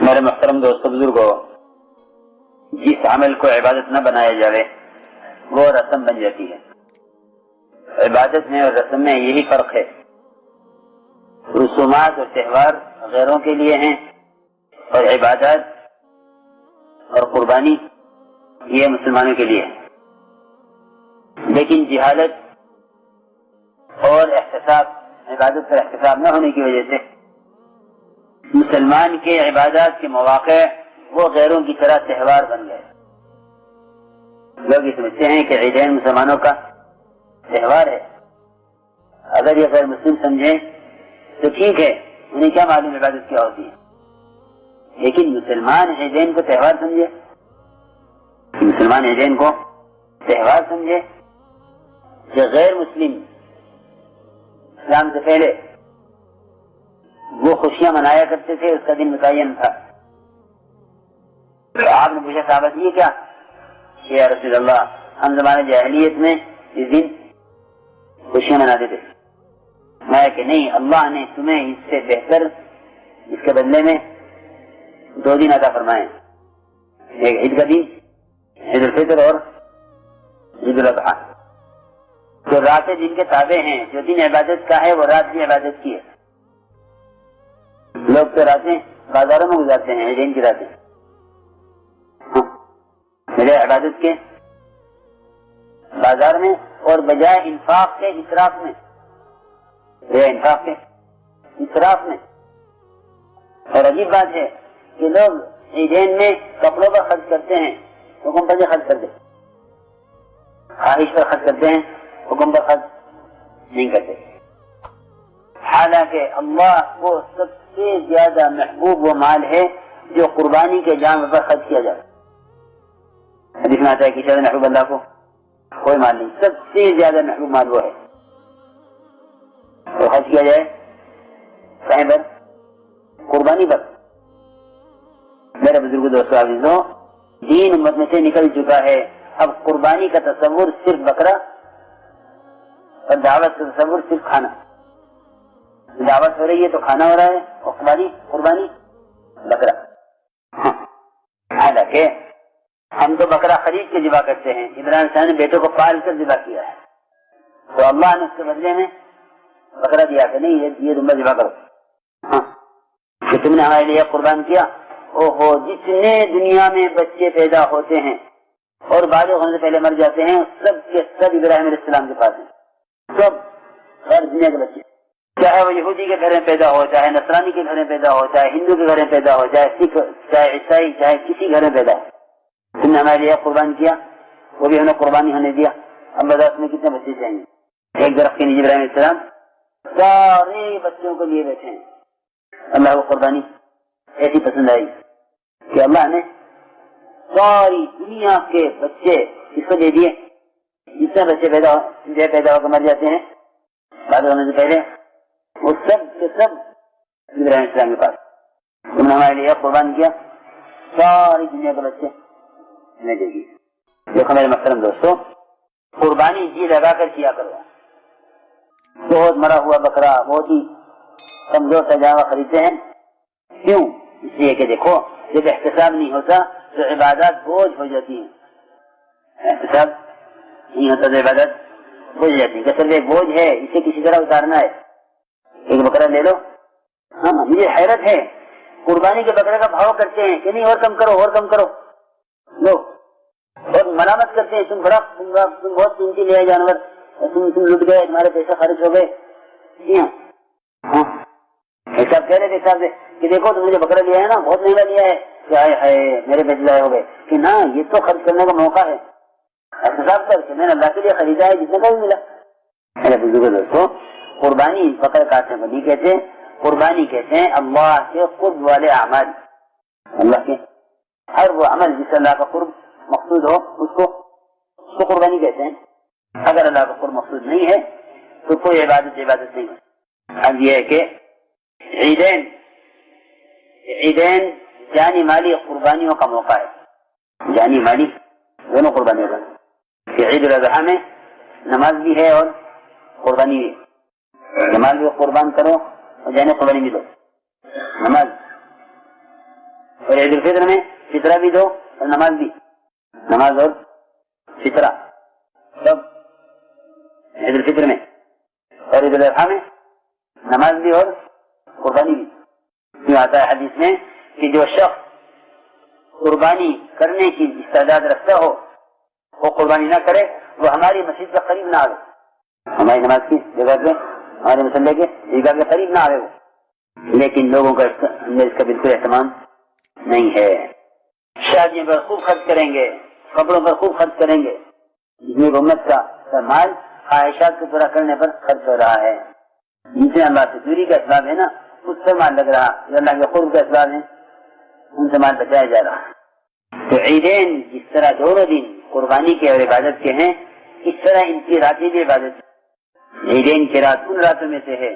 میرے محترم دوستو بزرگوں، جس عمل کو عبادت نہ بنایا جائے وہ رسم بن جاتی ہے۔ عبادت میں اور رسم میں یہی فرق ہے۔ رسومات اور تہوار غیروں کے لیے ہیں اور عبادات اور قربانی یہ مسلمانوں کے لیے ہے۔ لیکن جہالت اور احتساب، عبادت پر احتساب نہ ہونے کی وجہ سے مسلمان کے عبادات کے مواقع وہ غیروں کی طرح تہوار بن گئے۔ لوگ یہ سمجھتے ہیں کہ عیدین مسلمانوں کا تہوار ہے۔ اگر یہ غیر مسلم سمجھیں تو ٹھیک ہے، انہیں کیا معلوم عبادت کیا ہوتی ہے، لیکن مسلمان عیدین کو تہوار سمجھے، مسلمان عیدین کو تہوار سمجھے کہ غیر مسلم اسلام سے پہلے وہ خوشیاں منایا کرتے تھے، اس کا دن متعین تھا۔ آپ نے پوچھا صحابہ یہ کیا کہ یا رسول اللہ، ہم زمانے جاہلیت میں اس دن خوشیاں مناتے تھے۔ میں کہ نہیں، اللہ نے تمہیں اس سے بہتر، اس کے بدلے میں 2 دن عطا فرمائے، ایک عید کا دن، عید الفطر اور عید الاضحیٰ۔ جو راتیں دن کے تابع ہیں، جو دن عبادت کا ہے وہ رات بھی عبادت کی ہے۔ لوگ تو راتیں بازاروں میں گزارتے ہیں، عیدین کی راتیں میرے عبادت کے بازار میں، اور بجائے انفاق کے اسراف میں، بجائے انفاق کے اسراف میں۔ اور عجیب بات ہے کہ لوگ عیدین میں کپڑوں پر خرچ کرتے ہیں، حکم پر خرچ کرتے، خواہش پر خرچ کرتے ہیں، حکم پر خرچ نہیں کرتے۔ حالانکہ اللہ کو سب سے زیادہ محبوب وہ مال ہے جو قربانی کے جانور پر خرچ کیا جائے۔ حدیث میں آتا ہے کہ شاید محبوب اللہ کو کوئی مال نہیں، سب سے زیادہ محبوب مال وہ ہے تو خرچ کیا جائے کہیں پر؟ قربانی پر۔ میرے بزرگ دوستو عزیزوں، دین امت میں سے نکل چکا ہے۔ اب قربانی کا تصور صرف بکرا اور دعوت کا تصور صرف کھانا۔ دعوت ہو رہی ہے تو کھانا ہو رہا ہے، اور قربانی بکرا۔ حالانکہ ہم تو بکرا خرید کے ذبح کرتے ہیں۔ ابراہیم صاحب نے بیٹے کو پال کر ذبح کیا ہے، تو اللہ نے اس کے بدلے میں بکرا دیا کہ نہیں یہ تم ذبح کرو، کہ تم نے ہمارے لیے قربان کیا۔ اوہو، جتنے دنیا میں بچے پیدا ہوتے ہیں اور بالغ ہونے سے پہلے مر جاتے ہیں، سب کے سب ابراہیم علیہ السلام کے پاس ہیں، سب غیر دنیا کے بچے، چاہے وہ یہودی کے گھر میں پیدا ہو، چاہے نصرانی کے گھر میں پیدا ہو، چاہے ہندو کے گھر میں پیدا ہو، چاہے سکھ، چاہے عیسائی، چاہے کسی گھر میں پیدا ہو، تم نے ہمارے لیے قربان کیا، وہ بھی ہمیں قربانی ہونے دیا۔ اب برداشت میں کتنے بچے چاہیے؟ ایک درخت کے نیچے ابراہیم علیہ السلام سارے بچوں کو لیے بیٹھے ہیں۔ اللہ کو قربانی ایسی پسند آئی کہ اللہ نے ساری دنیا کے بچے اس کو دے دیے۔ جتنے بچے پیدا ہو کر مر جاتے ہیں بعد ہونے سے پہلے، وہ سب کے سب ابراہیم علیہ السلام کے پاس۔ تم نے ہمارے لیے قربان کیا، ساری دنیا کے بچے ہمیں دے دیے۔ دیکھو میرے محترم دوستو، قربانی جی لگا کر کیا کرو۔ بہت مرا ہوا بکرا، بہت ہی کمزور سا جانور خریدتے ہیں، کیوں؟ اس لیے کہ دیکھو جب احتساب نہیں ہوتا تو عبادات بوجھ ہو جاتی ہیں۔ احتساب نہیں ہوتا تو عبادت بوجھ جاتی ہے، کہ صرف ایک بوجھ ہے، اسے کسی طرح اتارنا ہے، ایک بکرا لے لو۔ ہاں، مجھے حیرت ہے، قربانی کے بکرے کا بھاؤ کرتے ہیں کہ نہیں اور کم کرو اور کم کرو، لو، اور مرامت کرتے ہیں، تم بہت قیمتی لے آئے جانور، تم لٹ گئے، تمہارے پیسے خرچ ہو گئے۔ جی ہاں، ایسا کہہ رہے تھے صاحب سے کہ دیکھو تم مجھے بکرا لیا ہے نا، بہت مہنگا لیا ہے، کہ آئے میرے پیسے ضائع ہو گئے، کہ نہ یہ تو خرچ کرنے کا موقع ہے، احتساب کر کے میں نے اللہ کے لیے خریدا ہے، جتنے کا بھی ملا۔ میرے بزرگ دوستو، قربانی بکر کاٹنے کو نہیں کہتے، قربانی کہتے ہیں اللہ کے قرب والے اعمال۔ اللہ کے ہر وہ عمل جس سے اللہ کا قرب مقصود ہو اس کو قربانی کہتے ہیں۔ اگر اللہ کا قرب مقصود نہیں ہے تو کوئی عبادت نہیں ہے۔ اب یہ ہے کہ عیدین جانی مالی قربانیوں کا موقع ہے، جانی مالی دونوں قربانیوں کا، کہ عید الاضحیٰ میں نماز بھی ہے اور قربانی بھی ہے۔ نماز بھی قربان کرو اور جانے قربانی بھی دو۔ نماز اور عید الفطر میں فطرہ بھی دو اور نماز بھی، نماز اور فطرہ سب عید الفطر میں، اور عید الاضحیٰ میں نماز بھی اور قربانی بھی۔ یہ آتا ہے حدیث میں کہ جو شخص قربانی کرنے کی استعداد رکھتا ہو وہ قربانی نہ کرے، وہ ہماری مسجد کے قریب نہ آئے، ہماری نماز کی جگہ پہ، ہمارے مسلح کے جگہ کے قریب نہ آئے وہ۔ لیکن لوگوں کا اس کا بالکل اہتمام نہیں ہے۔ شادیوں پر خوب خرچ کریں گے، کپڑوں پر خوب خرچ کریں گے، یہ امت کا مال خواہشات کو پورا کرنے پر خرچ ہو رہا ہے، جن سے اللہ سے دوری کا اسباب ہے نا اس سے مال لگ رہا، جو اللہ کے قرب کا اسباب ہے ان سے مال بچایا جا رہا۔ تو عیدین جس طرح دونوں دن قربانی کے اور عبادت کے ہیں، اس طرح ان کی راتیں بھی عبادت۔ عیدین کی رات ان راتوں میں سے ہے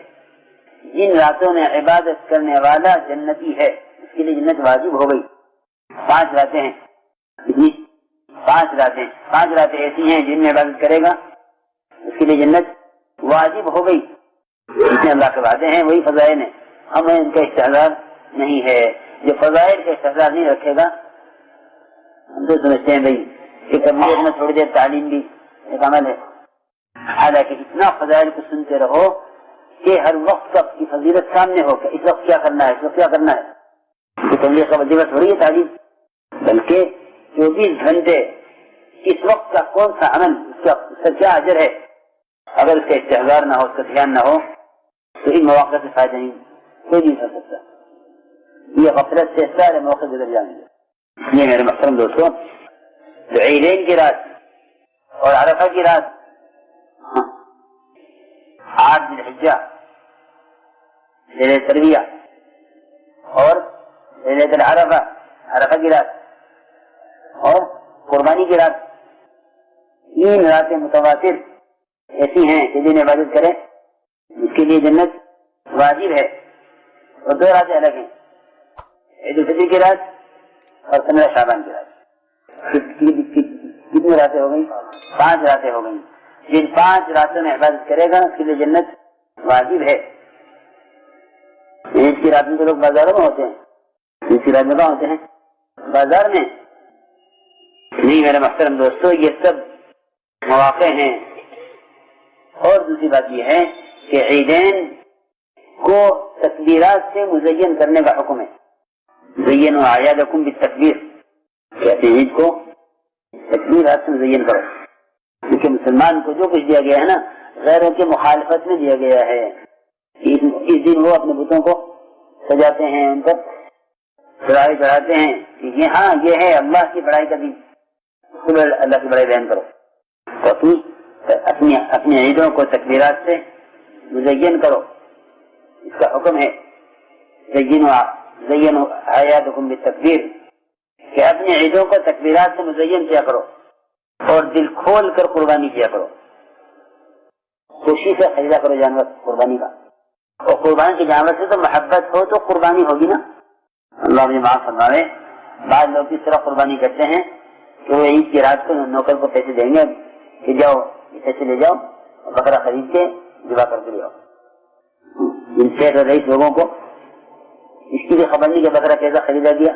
جن راتوں میں عبادت کرنے والا جنتی ہے، اس کے لیے جنت واجب ہو گئی۔ 5 راتیں ہیں، کتنی؟ 5 راتیں ایسی ہیں جن میں عبادت کرے گا اس کے لیے جنت واجب ہو گئی۔ جتنے اللہ کے وعدے ہیں وہی فضائل ہیں، ہمیں ان کا استحضار نہیں ہے۔ جو فضائل کا استحضار نہیں رکھے گا ہم تو سمجھتے ہیں بھائی کہ تبلیغ میں تھوڑی دیر تعلیم بھی ایک عمل ہے، حالانکہ اتنا فضائل کو سنتے رہو کہ ہر وقت کا کی فضیلت سامنے ہو کہ اس وقت کیا کرنا ہے، اس وقت کیا کرنا ہے۔ یہ تبلیغ کا وظیفہ تھوڑی ہے تعلیم، بلکہ 24 گھنٹے اس وقت کا کون سا عمل اس کا کیا اجر ہے، اگر اس کا استحضار نہ ہو، اس کا دھیان نہ ہو تو ان مواقع سے فائدہ نہیں کوئی نہیں کر سکتا، یہ غفلت سے سارے موقع گزر جائیں گے۔ یہ میرے محترم دوستوں، تو عیدین کی رات اور عرفہ کی رات 8 ذی الحجہ، لیلۃ الترویہ اور لیلۃ العرفہ، عرفہ کی رات اور قربانی کی رات، 3 راتیں متواتر ایسی ہیں کہ جن عبادت کرے اس کے لیے جنت واجب ہے، اور 2 راتیں الگ ہیں، عید الفطر کی رات اور 15 شعبان کی رات۔ کتنی راتیں ہو گئی؟ 5 راتیں ہو گئی۔ جن 5 راتوں میں عبادت کرے گا اس کے لیے جنت واجب ہے۔ عید کی رات میں تو لوگ بازاروں میں ہوتے ہیں، عید کی رات میں کہاں ہوتے ہیں؟ بازار میں نہیں میرے محترم دوستو، یہ سب مواقع ہیں۔ اور دوسری بات یہ ہے کہ عیدین کو تکبیرات سے مزین کرنے کا حکم ہے۔ زینوا اعیادکم بالتکبیر، کہتے ہیں عید کو تکبیرات سے مزین کرو، کیونکہ مسلمان کو جو کچھ دیا گیا ہے نا غیروں کے مخالفت میں دیا گیا ہے۔ اس دن وہ اپنے بتوں کو سجاتے ہیں، ان پر چڑھائی چڑھاتے ہیں کہ یہ ہاں یہ ہے اللہ کی بڑائی کا دن، اللہ کی بڑائی بیان کرو، تو اپنی عیدوں کو تکبیرات سے مزین کرو، اس کا حکم ہے۔ زینوا اعیادکم بالتکبیر، کہ اپنی عیدوں کو تکبیرات سے مزین کیا کرو اور دل کھول کر قربانی کیا کرو، خوشی سے خریدا کرو جانور قربانی کا، اور قربانی کے جانور سے تو محبت ہو تو قربانی ہوگی نا۔ اللہ مجھے معاف فرمائے، بعض لوگ اس طرح قربانی کرتے ہیں کہ وہ عید کی رات کو نوکر کو پیسے دیں گے کہ جاؤ یہ پیسے لے جاؤ اور بکرا خرید کے ذبح کر کے لے آؤ۔ ان سے رئیس لوگوں کو اس کی بھی خبر نہیں کہ بکرا کیسا خریدا گیا،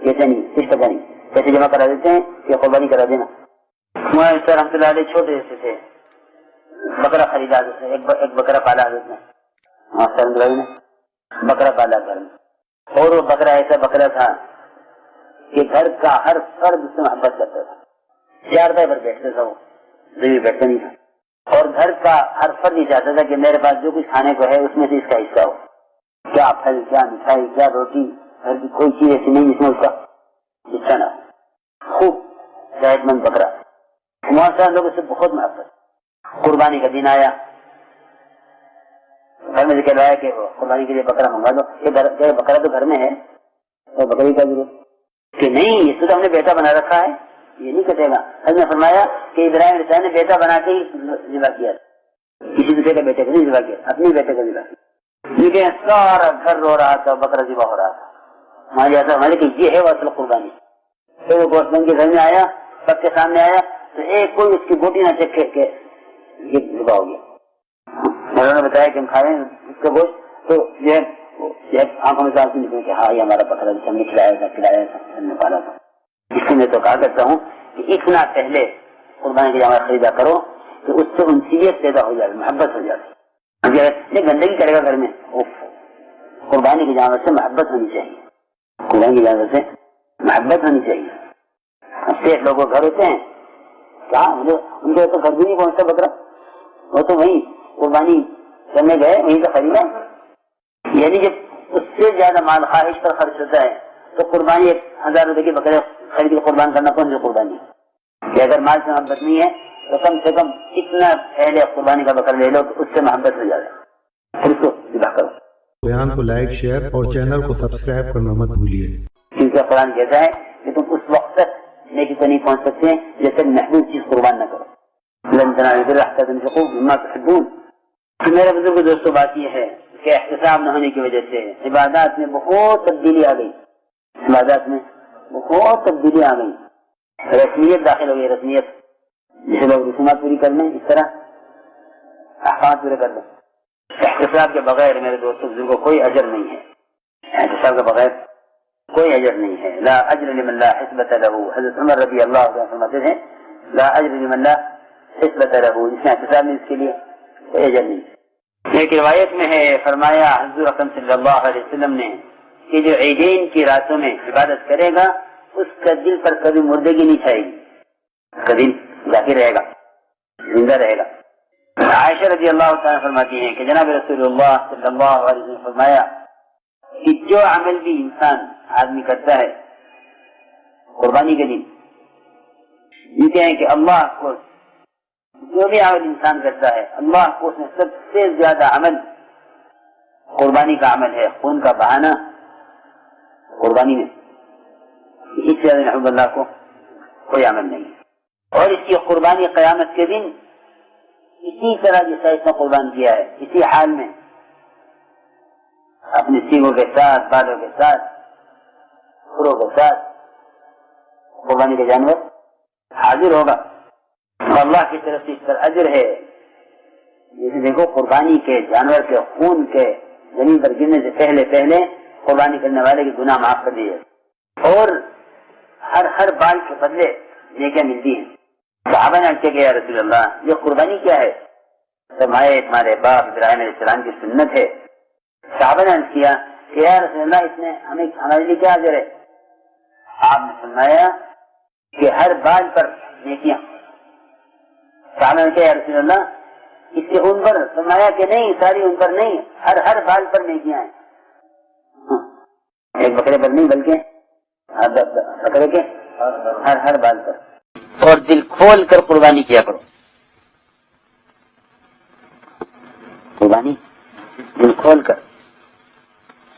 کیسے نہیں، کچھ پتہ نہیں، پیسے جمع کرا دیتے ہیں کہ قربانی کرا دینا۔ ہمارے رحمۃ اللہ علیہ چھوٹے سے تھے، بکرا خریدا دیتے، ایک بکرا پالا دیتے ہیں، بکرا پالا گھر میں، اور وہ بکرا ایسا بکرا تھا کہ گھر کا ہر فرد اس سے محبت کرتا تھا، زیادہ پر بیٹھتا تھا، وہ زمین بیٹھتا نہیں تھا، اور گھر کا ہر فرد یہ چاہتا تھا کہ میرے پاس جو کچھ کھانے کو ہے اس میں سے اس کا حصہ ہو، کیا پھل، کیا مٹھائی، کیا روٹی، گھر کی کوئی چیز ایسی نہیں جس میں اس کا حصہ نہ ہو، خوب صحت مند بکرا۔ ہمارے ساتھ لوگوں سے بہت محبت۔ قربانی کا دن آیا، گھر میں ذکر آیا کہ قربانی کے لیے بکرا منگوا دو، کہ بکرا تو گھر میں ہے اور بکری کا ضرورت کہ نہیں، اس کو تو ہم نے بیٹا بنا رکھا ہے، یہ نہیں کٹے گا۔ حضرت نے فرمایا کہ ابراہیم علیہ السلام نے بیٹا بنا کے ہی ذبح کیا، کسی دوسرے کا بیٹے کا نہیں ذبح کیا، اپنے بیٹے کا ذبح کیا۔ لیکن سارا گھر رو رہا تھا، بکرا ذبح ہو رہا تھا، ہمارے ایسا ہمارے کہ یہ ہے وہ اصل قربانی۔ پھر وہ گوشت بن کے گھر میں آیا، سب کے سامنے آیا تو ایک کوئی اس کی گوٹی نہ چکھے کہ یہ ذبح ہو گیا۔ انہوں نے بتایا کہ ہم کھا رہے ہیں اس کا گوشت، تو یہ آنکھوں میں آنسو نکلے کہ ہاں یہ ہمارا بکرا جسے ہم نے کھلایا تھا ہم نے پالا تھا. اس لیے میں تو کہا کرتا ہوں کہ اتنا پہلے قربانی کا جانور خریدا کرو کہ اس سے انسیت پیدا ہو جائے, محبت ہو جاتی. یہ گندگی کرے گا گھر میں, قربانی کے جانور سے محبت ہونی چاہیے, قربانی کے جانور سے محبت ہونی چاہیے. شیخ لوگوں گھر ہوتے ہیں کیا ان کے تو گھر بھی نہیں پہنچتا بکرا, وہ تو وہیں قربانی کرنے گئے وہیں کا خریدا. یعنی جب اس سے زیادہ مال خواہش پر خرچ ہوتا ہے تو قربانی 1000 روپے کی بکرے خرید کے قربان کرنا کون سی قربانی ہے؟ کہ اگر مال سے محبت نہیں ہے تو کم سے کم اتنا پہلے قربانی کا بکر لے لو کہ اس سے محبت ہو جائے, پھر اس کو ذبح کرو. بیان کو لائک, شیئر اور چینل کو سبسکرائب کرنا مت بھولیے. کیونکہ قرآن کہتا ہے کہ تم اس وقت تک نیکی کو نہیں پہنچ سکتے جب تک محبوب چیز قربان نہ کرو. لن تنالوا البر حتى تنفقوا مما تحبون. میرے بزرگ دوستوں بات یہ ہے کہ احتساب نہ ہونے کی وجہ سے عبادات میں بہت تبدیلی آ گئی, عبادات میں بہت تبدیلی آ گئی. رسمیت داخل ہو گئی, رسمیت جسے لوگ رسومات پوری کر لیں اس طرح احکامات پورے کر لیں. احتساب کے بغیر میرے دوستوں بزرگوں کوئی اجر نہیں ہے, احتساب کے بغیر کوئی اجر نہیں ہے. لا اجر لمن لا حسبة له. حضرت عمر رضی اللہ عنہ فرماتے ہیں لا اجر لمن لا حسبة له, جس نے احتساب نہیں اس کے لیے کوئی اجر نہیں. ایک روایت میں ہے فرمایا حضور اکرم صلی اللہ علیہ وسلم نے کہ جو عیدین کی راتوں میں عبادت کرے گا اس کا دل پر کبھی مردگی نہیں چھائے گی, اس کا دل ذاکر رہے گا, زندہ رہے گا. عائشہ رضی اللہ تعالیٰ فرماتی ہیں کہ جناب رسول اللہ صلی اللہ علیہ وسلم فرمایا کہ جو عمل بھی انسان آدمی کرتا ہے قربانی کے دن, یہ کہیں کہ اللہ کو جو بھی عمل انسان کرتا ہے اللہ کو اس میں سب سے زیادہ عمل قربانی کا عمل ہے. خون کا بہانا قربانی میں اس سے زیادہ محبوب اللہ کو کوئی عمل نہیں. اور اس کی قربانی قیامت کے دن اسی طرح جیسا اس نے قربان کیا ہے اسی حال میں اپنے سینگوں کے ساتھ, بالوں کے ساتھ, کھروں کے ساتھ قربانی کا جانور حاضر ہوگا. اللہ کی طرف سے اس پر اجر ہے. جیسے دیکھو قربانی کے جانور کے خون کے زمین پر گرنے سے پہلے قربانی کرنے والے کے گناہ معاف کر دیے اور ہر بال کے بدلے نیکیاں ملتی ہیں. صحابہ نے کیا کہ یا رسول اللہ یہ قربانی کیا ہے؟ فرمایا تمہارے باپ ابراہیم علیہ السلام کی سنت ہے. صحابہ نے کیا کہ یا رسول اللہ اس میں ہمارے لیے کیا اجر ہے؟ آپ نے فرمایا کہ ہر بال پر نیکیاں. صحابہ نے کیا یا رسول اللہ اس کے ان پر؟ فرمایا کہ نہیں, ساری ان پر نہیں, ہر بال پر نیکیاں ہیں. ایک بکرے پر نہیں بلکہ بکرے کے ہر بال پر. اور دل کھول کر قربانی کیا کرو, قربانی دل کھول کر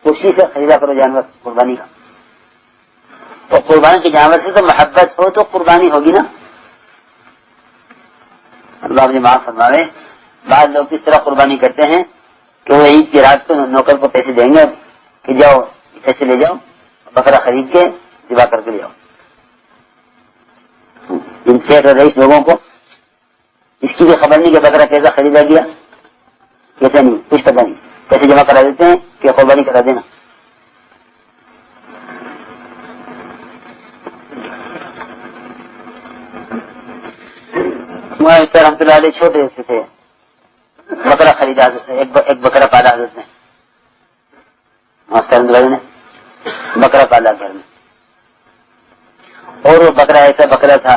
خوشی سے خریدا کرو جانور قربانی کا. تو قربانی کے جانور سے تو محبت ہو تو قربانی ہوگی نا. اللہ مجھے معاف فرمائے. بعض لوگ اس طرح قربانی کرتے ہیں کہ وہ عید کی رات کو نوکر کو پیسے دیں گے کہ جاؤ پیسے لے جاؤ بکرا خرید کے ذبح کر کے لے آؤ. ان سے رئیس لوگوں کو اس کی بھی خبر نہیں کہ بکرا کیسا خریدا گیا کیسا نہیں, کچھ پتہ نہیں. پیسے جمع کرا دیتے ہیں کہ قربانی کرا دینا. رحمۃ اللہ علیہ چھوٹے سے تھے, بکرا خریدا, ایک بکرا پالا حضرت نے, رحمۃ اللہ نے بکرا پالا گھر میں. اور وہ بکرا ایسا بکرا تھا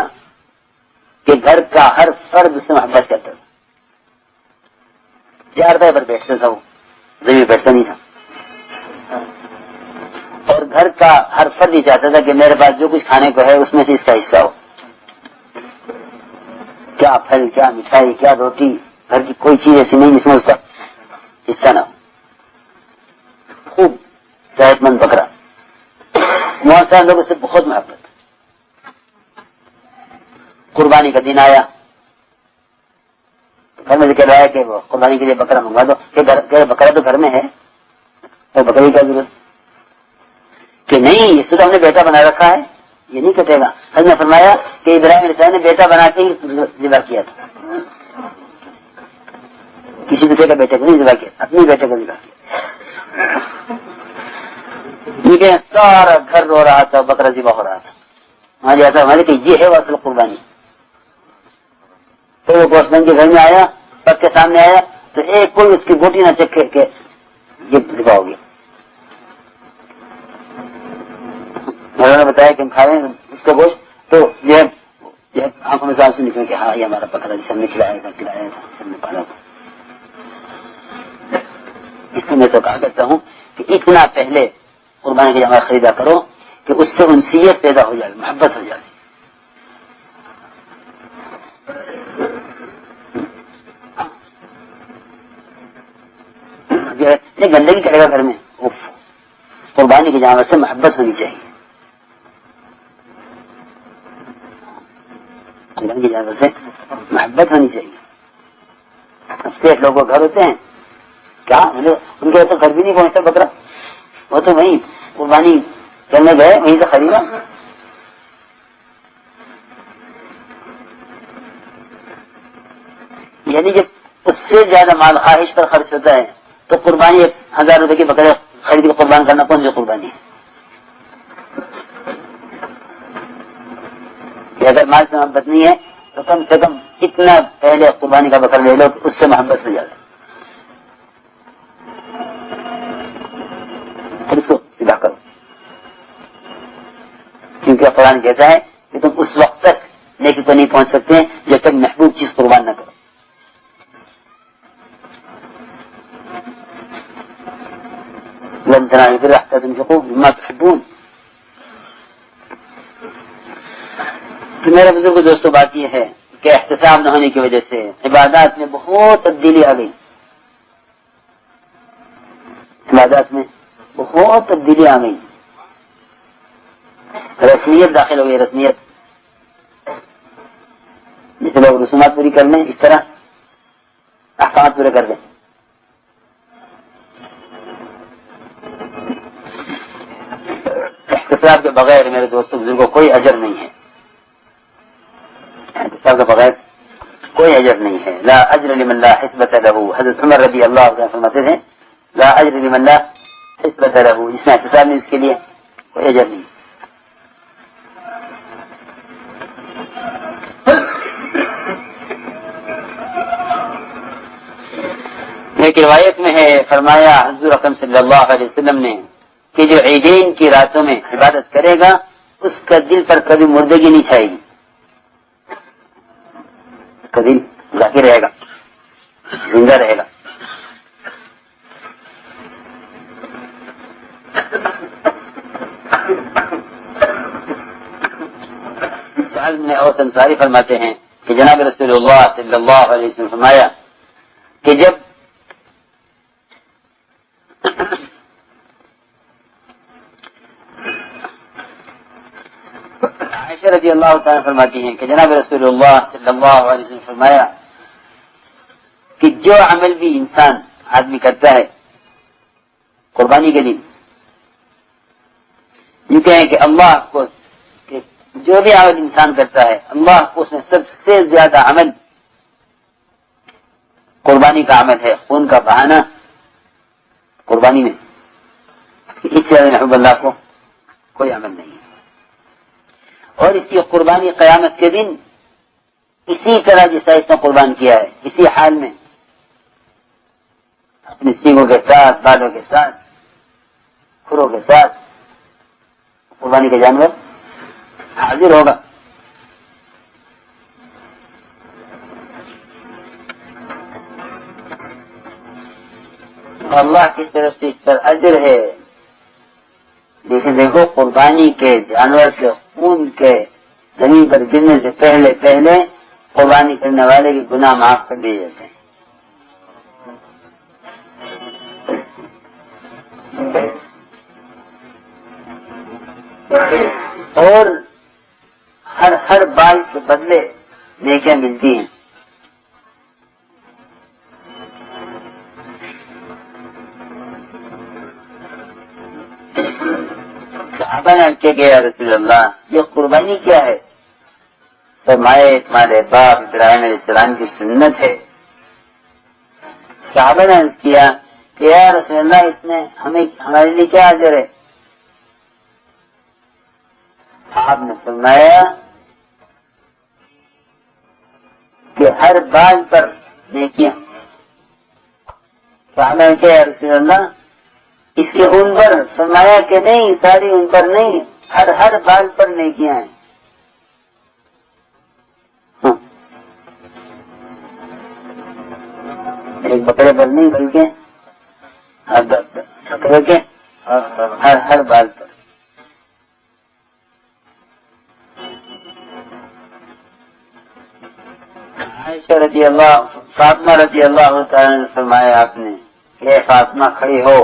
کہ گھر کا ہر فرد اس سے محبت کرتا تھا. چارپائی پر بیٹھتا تھا, وہ زمین بیٹھتا نہیں تھا. اور گھر کا ہر فرد یہ چاہتا تھا کہ میرے پاس جو کچھ کھانے کو ہے اس میں سے اس کا حصہ ہو. کیا پھل, کیا مٹھائی, کیا روٹی, گھر کی کوئی چیز ایسی نہیں جس میں اس کا حصہ نہ ہو. خوب صحت مند بکرا. بہت سارے لوگ اس سے بہت محبت. قربانی کا دن آیا تو گھر میں کہہ رہا ہے کہ وہ قربانی کے لیے بکرا منگوا دو. کہ بکرا تو گھر میں ہے, تو بکرے کی کیا ضرورت کہ نہیں, اس سے تو ہم نے بیٹا بنا رکھا ہے, یہ نہیں کٹے گا. حضرت نے فرمایا کہ ابراہیم علیہ السلام نے بیٹا بنا کے ہی ذبح کیا تھا, کسی دوسرے کا بیٹے کو نہیں ذبح کیا, اپنے بیٹے کو ذبح کیا. کیونکہ سارا گھر رو رہا تھا، بکرا ذبح ہو رہا تھا. وہاں جیسا ہمارے کہ یہ ہے وہ اصل قربانی. پھر وہ گوشت بن کے گھر میں آیا، پک کے سامنے آیا تو ایک کوئی اس کی بوٹی نہ چکھے کہ یہ ذبح ہو گیا. انہوں نے بتایا کہ ہم کھا رہے ہیں اس کا گوشت، تو یہ آنکھوں میں سانس نکلے کہ ہاں یہ ہمارا بکرا جسے ہم نے کھلایا تھا سب نے پالا تھا. اس لیے میں تو کہا کرتا ہوں کہ اتنا پہلے قربانی کا جانور خریدا کرو کہ اس سے انسیت پیدا ہو جائے، محبت ہو جائے. یہ گندگی کرے گا گھر میں، قربانی کے جانور سے محبت ہونی چاہیے. قربانی کے جانور سے محبت ہونی چاہیے. اب سیٹ لوگوں گھر ہوتے ہیں کیا ان کے تو گھر بھی نہیں پہنچتا بکرا، وہ تو وہیں قربانی کرنے گئے وہیں سے خریدا. یعنی جب اس سے زیادہ مال خواہش پر خرچ ہوتا ہے تو قربانی 1000 روپے کی بکرا خرید کے قربان کرنا کون سی قربانی ہے؟ کہ اگر مال سے محبت نہیں ہے تو کم سے کم اتنا پہلے قربانی کا بکرا لے لو کہ اس سے محبت ہو جائے، پھر اس کو سیدھا کرو. کیونکہ قرآن کہتا ہے کہ تم اس وقت تک نیکی کو نہیں پہنچ سکتے جب تک محبوب چیز قربان نہ کرو. لن تنالوا البر حتى تنفقوا مما تحبون. تو میرے بزرگ دوستوں بات یہ ہے کہ احتساب نہ ہونے کی وجہ سے عبادات میں بہت تبدیلی آ گئی. عبادات میں بہت تبدیلی آ گئی. رسمیت داخل ہو گئی، رسمیت. جیسے لوگ رسومات پوری کر لیں اس طرح احکامات پورے کر دیں. احتساب کے بغیر میرے دوستوں بزرگوں کوئی اجر نہیں ہے. احتساب کے بغیر کوئی اجر نہیں ہے. لا اجر لمن لا حسبة له. حضرت عمر رضی اللہ عنہ فرماتے تھے لا اجر لمن لا حسبة له. جس میں احتساب نہیں اس کے لیے کوئی اجر نہیں. ایک روایت میں ہے فرمایا حضور اکرم صلی اللہ علیہ وسلم نے کہ جو عیدین کی راتوں میں عبادت کرے گا اس کا دل پر کبھی مردگی نہیں چھائے گی. اس کا دل ذاکر رہے گا، زندہ رہے گا. سعد بن اوس انصاری فرماتے ہیں کہ جناب رسول اللہ صلی اللہ علیہ وسلم فرمایا کہ جب عائشہ رضی اللہ تعالیٰ فرماتی ہیں کہ جناب رسول اللہ صلی اللہ علیہ وسلم فرمایا کہ جو عمل بھی انسان آدمی کرتا ہے قربانی کے لیے، یوں کہیں کہ اللہ کو کہ جو بھی عمل انسان کرتا ہے اللہ کو اس میں سب سے زیادہ عمل قربانی کا عمل ہے. خون کا بہانا قربانی میں، اس سے زیادہ محبوب اللہ کو کوئی عمل نہیں ہے. اور اس کی قربانی قیامت کے دن اسی طرح جیسا اس نے قربان کیا ہے، اسی حال میں اپنے سینگوں کے ساتھ، بالوں کے ساتھ، کھروں کے ساتھ قربانی کا جانور حاضر ہوگا. اللہ کی طرف سے اس پر اجر ہے. لیکن دیکھو قربانی کے جانور کے خون کے زمین پر گرنے سے پہلے پہلے قربانی کرنے والے کے گناہ معاف کر دیے جاتے ہیں. اور ہر بال کے بدلے نیکیاں ملتی ہیں. صحابہ نے کیا کہ رسول اللہ یہ قربانی کیا ہے؟ فرمایا تمہارے باپ ابراہیم علیہ السلام کی سنت ہے. صحابہ نے عرض کیا کہ یا رسول اللہ اس نے ہمارے لیے کیا اجر ہے؟ آپ نے فرمایا کہ ہر بال پر نیکیاں. صحابہ کہ یا رسول اللہ اس کے ان پر؟ فرمایا کہ نہیں، ساری ان پر نہیں، ہر بال پر نیکیاں ہیں. ایک بکرے پر نہیں بلکہ ہر بکرے کے ہر بال پر. عائشہ رضی اللہ، فاطمہ رضی اللہ تعالی نے فرمایا آپ نے کہ اے فاطمہ کھڑی ہو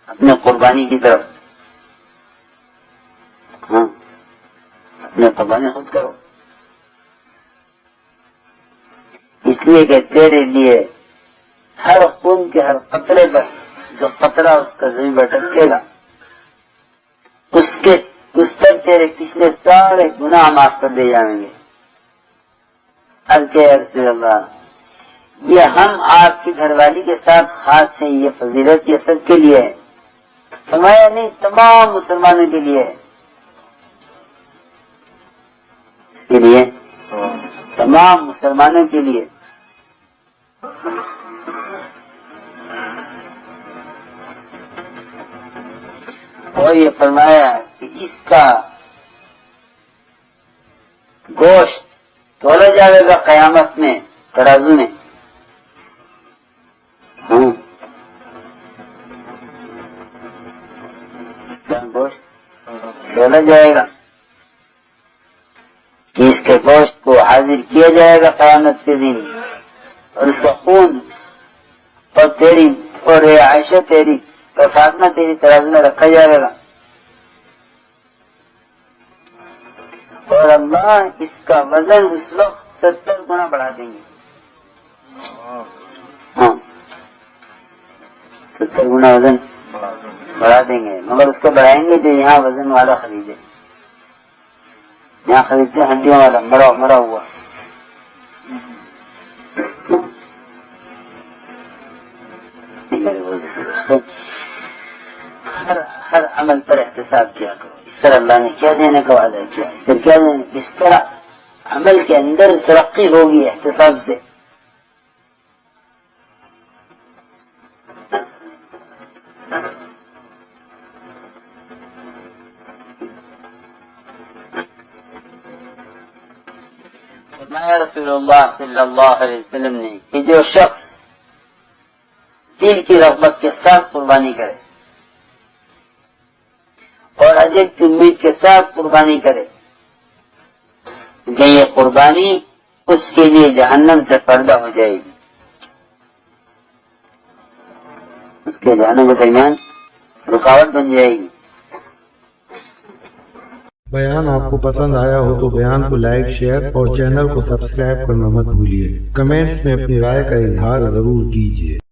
اپنے قربانی کی طرف. اپنے قربانی خود کرو، اس لیے کہ تیرے لیے ہر خون کے ہر قطرے پر جو قطرہ اس کا زمین پر ٹپکے گا اس پر تیرے پچھلے سارے گناہ معاف کر دے جائیں گے. یا رسول اللہ یہ ہم آپ کی گھر والی کے ساتھ خاص ہیں، یہ فضیلت یہ سب کے لیے ہے. فرمایا نہیں، تمام مسلمانوں کے لیے ہے. اس کے لیے تمام مسلمانوں کے لیے. اور یہ فرمایا کہ اس کا گوشت تولا جائے گا قیامت میں ترازو میں. گوشت تولا جائے گا کہ اس کے گوشت کو حاضر کیا جائے گا قیامت کے دن، اور اس کا خون اور تیری اور عائشہ تیری اور فاطمہ تیری ترازو میں رکھا جائے گا. اور اللہ اس کا وزن اس وقت 70 گنا بڑھا دیں گے. 70 گنا وزن بڑھا دیں گے، مگر اس کو بڑھائیں گے جو یہاں وزن والا خریدے. یہاں خریدتے ہڈیوں والا مرا ہوا. ہر عمل پر احتساب کیا کرو. اس طرح اللہ نے کیا دینے کا وعدہ کیا، اس طرح کیا دینے، اس طرح عمل کے اندر ترقی ہوگی احتساب سے. فرمایا رسول اللہ صلی اللہ علیہ وسلم نے کہ جو شخص دل کی رغبت کے ساتھ قربانی کرے اور اجر کی امید کے ساتھ قربانی کرے کہ یہ قربانی اس کے لیے جہنم سے پردہ ہو جائے گی، اس کے جہنم کے درمیان رکاوٹ بن جائے گی. بیان آپ کو پسند آیا ہو تو بیان کو لائک، شیئر اور چینل کو سبسکرائب کرنا مت بھولیے. کمنٹس میں اپنی رائے کا اظہار ضرور کیجیے.